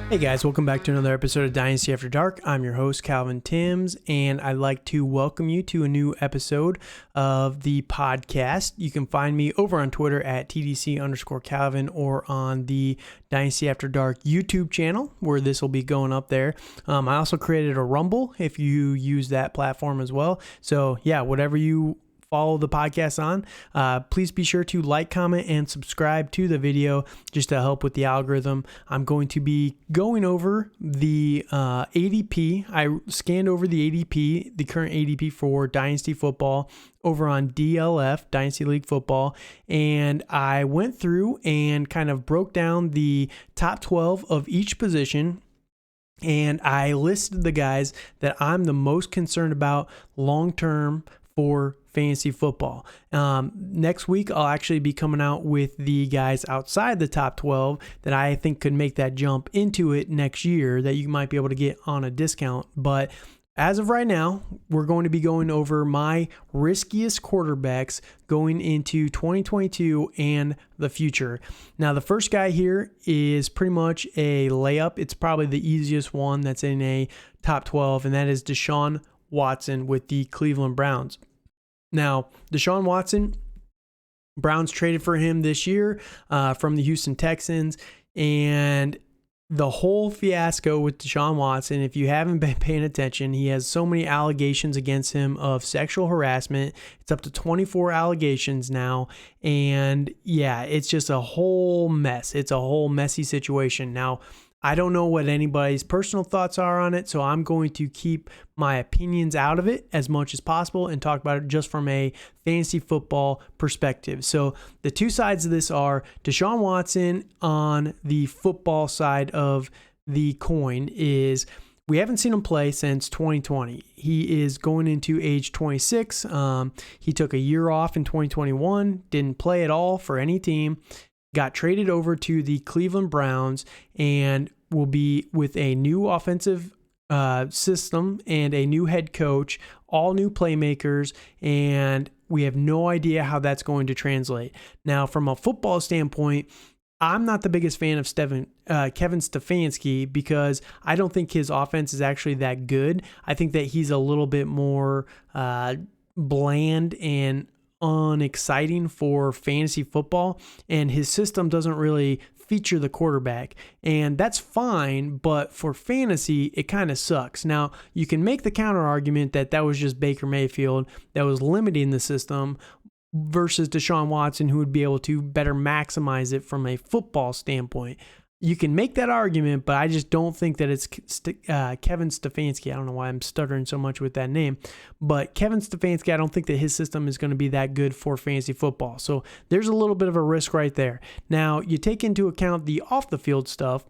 Hey guys, welcome back to another episode of Dynasty After Dark. I'm your host, Calvin Timms, and I'd like to welcome you to a new episode of the podcast. You can find me over on Twitter at TDC_Calvin or on the Dynasty After Dark YouTube channel, where this will be going up there. I also created a Rumble if you use that platform as well. So yeah, whatever you follow the podcast on, please be sure to like, comment, and subscribe to the video just to help with the algorithm. I'm going to be going over the ADP. I scanned over the ADP, the current ADP for Dynasty Football over on DLF, Dynasty League Football, and I went through and kind of broke down the top 12 of each position. And I listed the guys that I'm the most concerned about long-term for fantasy football. Next week, I'll actually be coming out with the guys outside the top 12 that I think could make that jump into it next year that you might be able to get on a discount. But as of right now, we're going to be going over my riskiest quarterbacks going into 2022 and the future. Now, the first guy here is pretty much a layup. It's probably the easiest one that's in a top 12, and that is DeShaun Watson with the Cleveland Browns. Now, DeShaun Watson, Browns traded for him this year from the Houston Texans, and the whole fiasco with DeShaun Watson, if you haven't been paying attention, he has so many allegations against him of sexual harassment. It's up to 24 allegations now, and yeah, it's just a whole mess. It's a whole messy situation. Now, I don't know what anybody's personal thoughts are on it, so I'm going to keep my opinions out of it as much as possible and talk about it just from a fantasy football perspective. So the two sides of this are DeShaun Watson on the football side of the coin is we haven't seen him play since 2020. He is going into age 26. He took a year off in 2021, didn't play at all for any team, got traded over to the Cleveland Browns, and will be with a new offensive system and a new head coach, all new playmakers, and we have no idea how that's going to translate. Now, from a football standpoint, I'm not the biggest fan of Kevin Stefanski because I don't think his offense is actually that good. I think that he's a little bit more bland and unexciting for fantasy football, and his system doesn't really feature the quarterback, and that's fine, but for fantasy, it kind of sucks. Now, you can make the counter argument that was just Baker Mayfield that was limiting the system versus DeShaun Watson, who would be able to better maximize it from a football standpoint. You can make that argument, but I just don't think that it's Kevin Stefanski. I don't know why I'm stuttering so much with that name, but Kevin Stefanski, I don't think that his system is going to be that good for fantasy football. So there's a little bit of a risk right there. Now, you take into account the off-the-field stuff.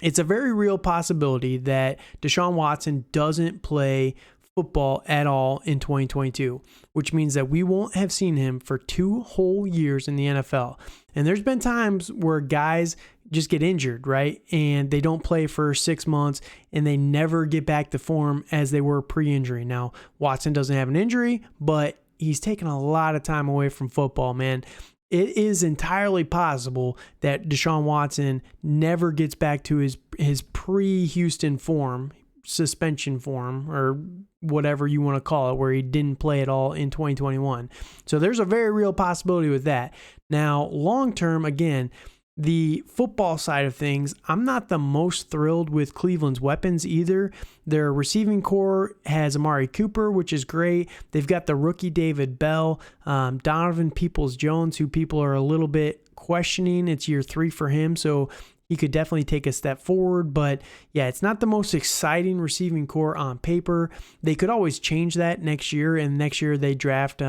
It's a very real possibility that DeShaun Watson doesn't play football at all in 2022, which means that we won't have seen him for 2 whole years in the NFL. And there's been times where guys just get injured, right? And they don't play for 6 months and they never get back to form as they were pre-injury. Now, Watson doesn't have an injury, but he's taken a lot of time away from football, man. It is entirely possible that DeShaun Watson never gets back to his pre-Houston form, suspension form, or whatever you want to call it, where he didn't play at all in 2021. So there's a very real possibility with that. Now, long term, again, the football side of things, I'm not the most thrilled with Cleveland's weapons either. Their receiving core has Amari Cooper, which is great. They've got the rookie David Bell, Donovan Peoples-Jones, who people are a little bit questioning. It's year 3 for him, so he could definitely take a step forward. But yeah, it's not the most exciting receiving core on paper. They could always change that next year, and next year they draft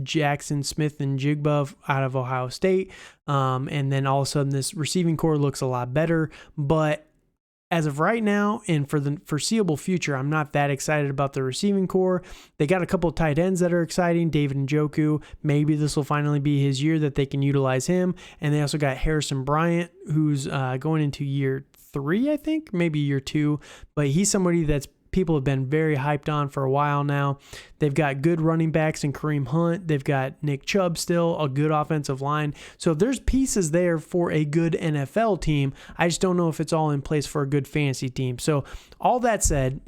Jackson Smith and Jigba out of Ohio State. And then all of a sudden this receiving core looks a lot better. But as of right now and for the foreseeable future, I'm not that excited about the receiving core. They got a couple of tight ends that are exciting. David Njoku, maybe this will finally be his year that they can utilize him. And they also got Harrison Bryant, who's going into year 3, I think, maybe year 2, but he's somebody that's people have been very hyped on for a while now. They've got good running backs in Kareem Hunt. They've got Nick Chubb still, a good offensive line. So there's pieces there for a good NFL team. I just don't know if it's all in place for a good fantasy team. So all that said,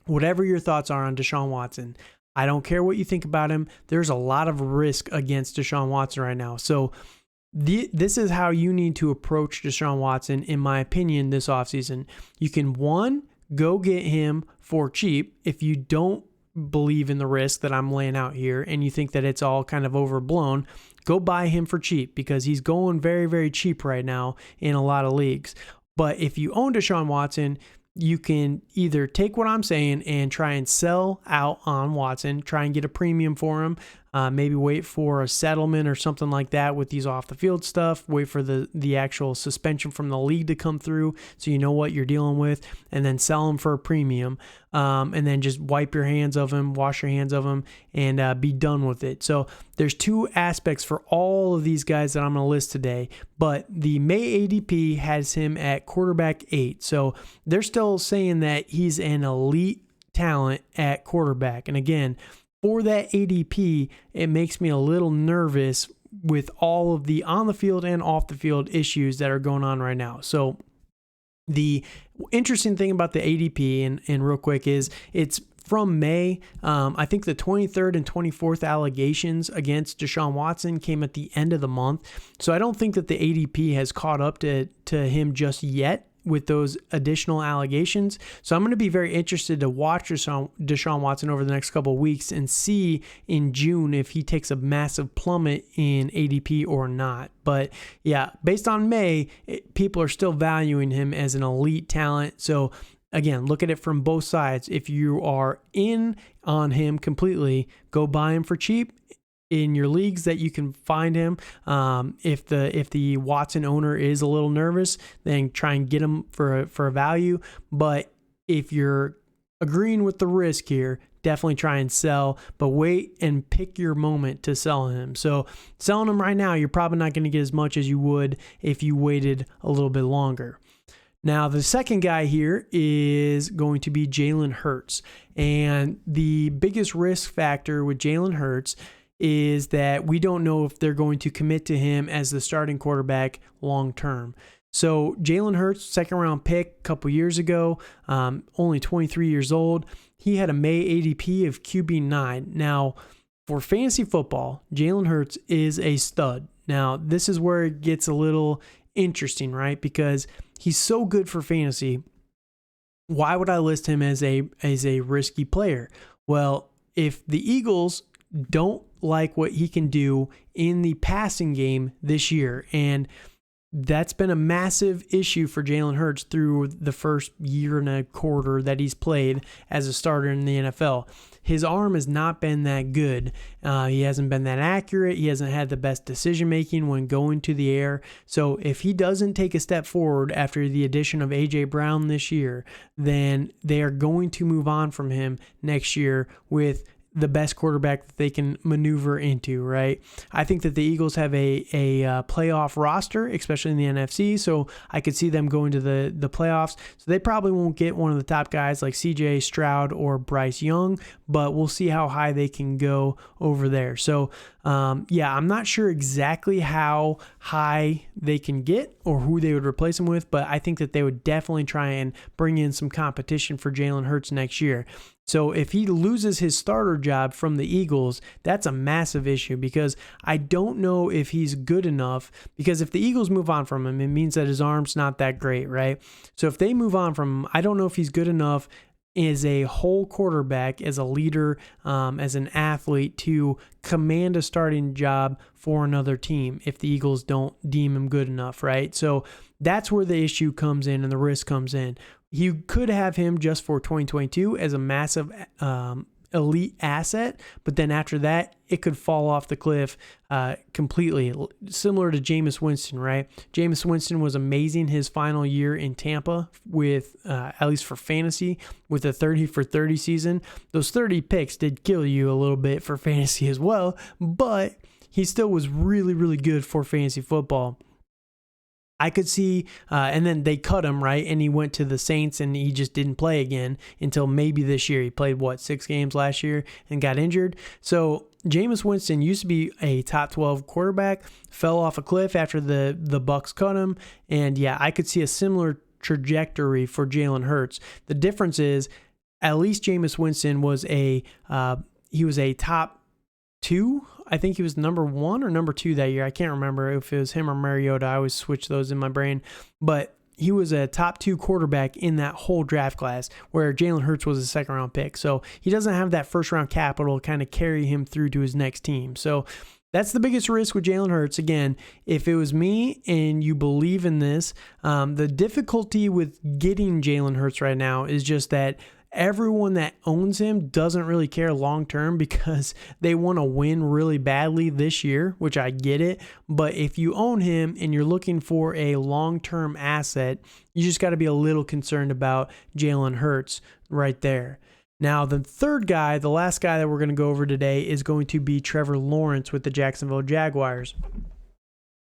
whatever your thoughts are on DeShaun Watson, I don't care what you think about him. There's a lot of risk against DeShaun Watson right now. So this is how you need to approach DeShaun Watson, in my opinion, this offseason. You can, one, go get him for cheap if you don't believe in the risk that I'm laying out here and you think that it's all kind of overblown. Go buy him for cheap because he's going very, very cheap right now in a lot of leagues. But if you own DeShaun Watson, you can either take what I'm saying and try and sell out on Watson, try and get a premium for him, maybe wait for a settlement or something like that with these off the field stuff, wait for the actual suspension from the league to come through so you know what you're dealing with, and then sell him for a premium, and then just wipe your hands of him, wash your hands of him, and be done with it. So there's two aspects for all of these guys that I'm going to list today, but the May ADP has him at quarterback 8. So they're still saying that he's an elite talent at quarterback. And again, for that ADP, it makes me a little nervous with all of the on the field and off the field issues that are going on right now. So the interesting thing about the ADP, and real quick, is it's from May. I think the 23rd and 24th allegations against DeShaun Watson came at the end of the month. So I don't think that the ADP has caught up to him just yet with those additional allegations. So I'm going to be very interested to watch DeShaun Watson over the next couple of weeks and see in June if he takes a massive plummet in ADP or not. But yeah, based on May, people are still valuing him as an elite talent. So again, look at it from both sides. If you are in on him completely, go buy him for cheap in your leagues that you can find him. If the Watson owner is a little nervous, then try and get him for a value. But if you're agreeing with the risk here, definitely try and sell, but wait and pick your moment to sell him. So selling him right now, you're probably not going to get as much as you would if you waited a little bit longer. Now, the second guy here is going to be Jalen Hurts. And the biggest risk factor with Jalen Hurts is that we don't know if they're going to commit to him as the starting quarterback long term. So Jalen Hurts, second round pick a couple years ago, only 23 years old. He had a May ADP of QB9. Now, for fantasy football, Jalen Hurts is a stud. Now, this is where it gets a little interesting, right? Because he's so good for fantasy. Why would I list him as a risky player? Well, if the Eagles don't like what he can do in the passing game this year, and that's been a massive issue for Jalen Hurts through the first year and a quarter that he's played as a starter in the NFL. His arm has not been that good. He hasn't been that accurate. He hasn't had the best decision-making when going to the air. So if he doesn't take a step forward after the addition of A.J. Brown this year, then they are going to move on from him next year with the best quarterback that they can maneuver into, right? I think that the Eagles have a playoff roster, especially in the NFC, so I could see them going to the playoffs. So they probably won't get one of the top guys like CJ Stroud or Bryce Young, but we'll see how high they can go over there. So yeah, I'm not sure exactly how high they can get or who they would replace him with, but I think that they would definitely try and bring in some competition for Jalen Hurts next year. So if he loses his starter job from the Eagles, that's a massive issue because I don't know if he's good enough, because if the Eagles move on from him, it means that his arm's not that great, right? So if they move on from him, I don't know if he's good enough as a whole quarterback, as a leader, as an athlete to command a starting job for another team if the Eagles don't deem him good enough, right? So that's where the issue comes in and the risk comes in. You could have him just for 2022 as a massive elite asset, but then after that, it could fall off the cliff completely, similar to Jameis Winston, right? Jameis Winston was amazing his final year in Tampa with, at least for fantasy, with a 30 for 30 season. Those 30 picks did kill you a little bit for fantasy as well, but he still was really, really good for fantasy football. I could see, and then they cut him, right? And he went to the Saints and he just didn't play again until maybe this year. He played, 6 games last year and got injured. So Jameis Winston used to be a top 12 quarterback, fell off a cliff after the Bucs cut him. And yeah, I could see a similar trajectory for Jalen Hurts. The difference is at least Jameis Winston was he was a top 2. I think he was number 1 or number 2 that year. I can't remember if it was him or Mariota. I always switch those in my brain. But he was a top 2 quarterback in that whole draft class, where Jalen Hurts was a second-round pick. So he doesn't have that first-round capital to kind of carry him through to his next team. So that's the biggest risk with Jalen Hurts. Again, if it was me and you believe in this, the difficulty with getting Jalen Hurts right now is just that everyone that owns him doesn't really care long term because they want to win really badly this year, which I get it. But if you own him and you're looking for a long-term asset, you just got to be a little concerned about Jalen Hurts right there. Now, the third guy, the last guy that we're going to go over today, is going to be Trevor Lawrence with the Jacksonville Jaguars.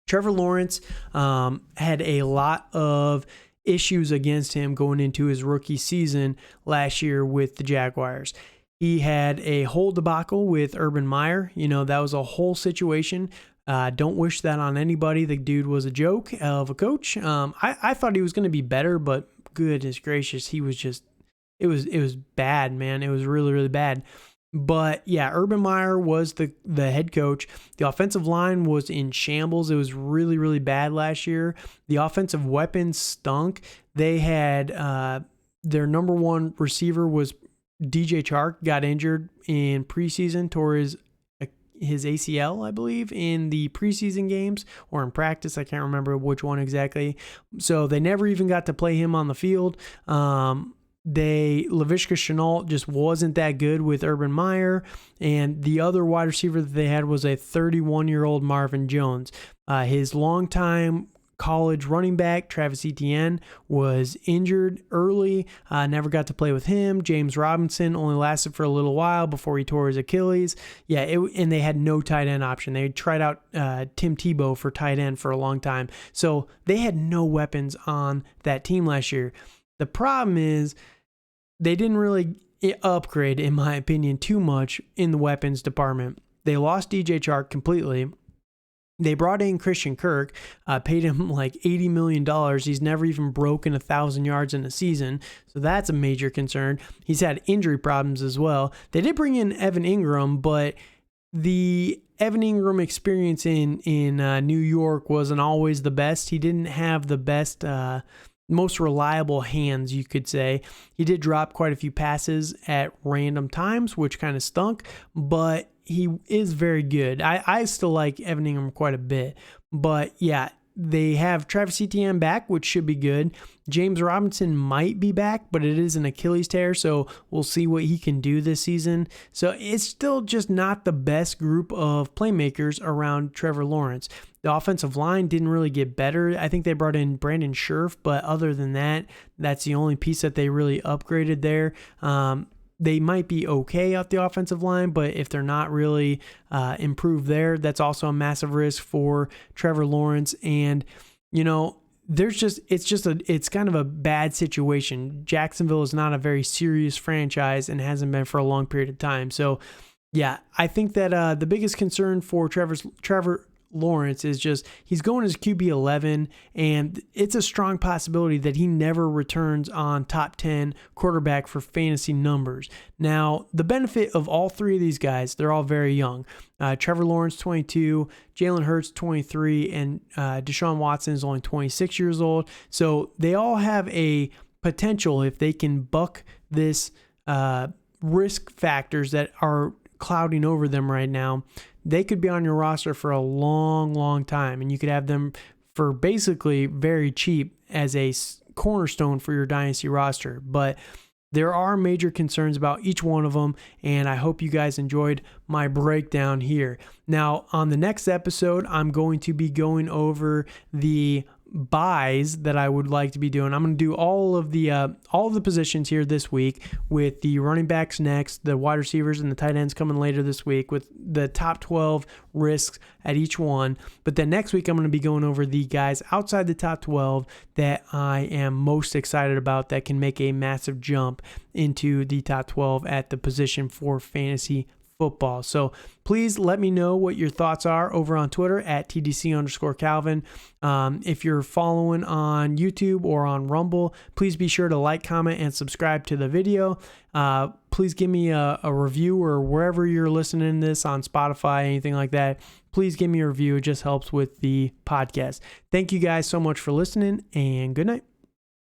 Trevor Lawrence had a lot of issues against him going into his rookie season last year with the Jaguars. He had a whole debacle with Urban Meyer. That was a whole situation. Don't wish that on anybody. The dude was a joke of a coach. I thought he was going to be better, but goodness gracious, he was just, it was bad, man. It was really, really bad. But yeah, Urban Meyer was the head coach. The offensive line was in shambles. It was really, really bad last year. The offensive weapons stunk. They had their number 1 receiver was DJ Chark, got injured in preseason, tore his ACL, I believe, in the preseason games or in practice. I can't remember which one exactly. So they never even got to play him on the field. Laviska Shenault just wasn't that good with Urban Meyer, and the other wide receiver that they had was a 31-year-old Marvin Jones. His longtime college running back, Travis Etienne, was injured early, never got to play with him. James Robinson only lasted for a little while before he tore his Achilles. Yeah, and they had no tight end option. They tried out Tim Tebow for tight end for a long time. So they had no weapons on that team last year. The problem is, they didn't really upgrade, in my opinion, too much in the weapons department. They lost DJ Chark completely. They brought in Christian Kirk, paid him like $80 million. He's never even broken 1,000 yards in a season, so that's a major concern. He's had injury problems as well. They did bring in Evan Ingram, but the Evan Ingram experience in New York wasn't always the best. He didn't have the best most reliable hands, you could say. He did drop quite a few passes at random times, which kind of stunk, but he is very good. I still like Evan Ingram quite a bit. But yeah, they have Travis Etienne back, which should be good. James Robinson might be back, but it is an Achilles tear, so we'll see what he can do this season. So it's still just not the best group of playmakers around Trevor Lawrence. The offensive line didn't really get better. I think they brought in Brandon Scherf, but other than that, that's the only piece that they really upgraded there. They might be okay at the offensive line, but if they're not really improved there, that's also a massive risk for Trevor Lawrence. And, it's kind of a bad situation. Jacksonville is not a very serious franchise and hasn't been for a long period of time. So, yeah, I think that the biggest concern for Trevor Lawrence is just he's going as QB 11, and it's a strong possibility that he never returns on top 10 quarterback for fantasy numbers. Now, the benefit of all three of these guys, they're all very young. Trevor Lawrence, 22, Jalen Hurts, 23, and DeShaun Watson is only 26 years old. So they all have a potential, if they can buck this risk factors that are clouding over them right now, they could be on your roster for a long, long time, and you could have them for basically very cheap as a cornerstone for your dynasty roster. But there are major concerns about each one of them, and I hope you guys enjoyed my breakdown here. Now, on the next episode, I'm going to be going over the buys that I would like to be doing. I'm going to do all of the positions here this week, with the running backs next, the wide receivers and the tight ends coming later this week, with the top 12 risks at each one. But then next week, I'm going to be going over the guys outside the top 12 that I am most excited about that can make a massive jump into the top 12 at the position for fantasy football. So please let me know what your thoughts are over on Twitter at TDC_Calvin. If you're following on YouTube or on Rumble, please be sure to like, comment, and subscribe to the video. Please give me a review, or wherever you're listening to this, on Spotify, anything like that. Please give me a review. It just helps with the podcast. Thank you guys so much for listening, and good night.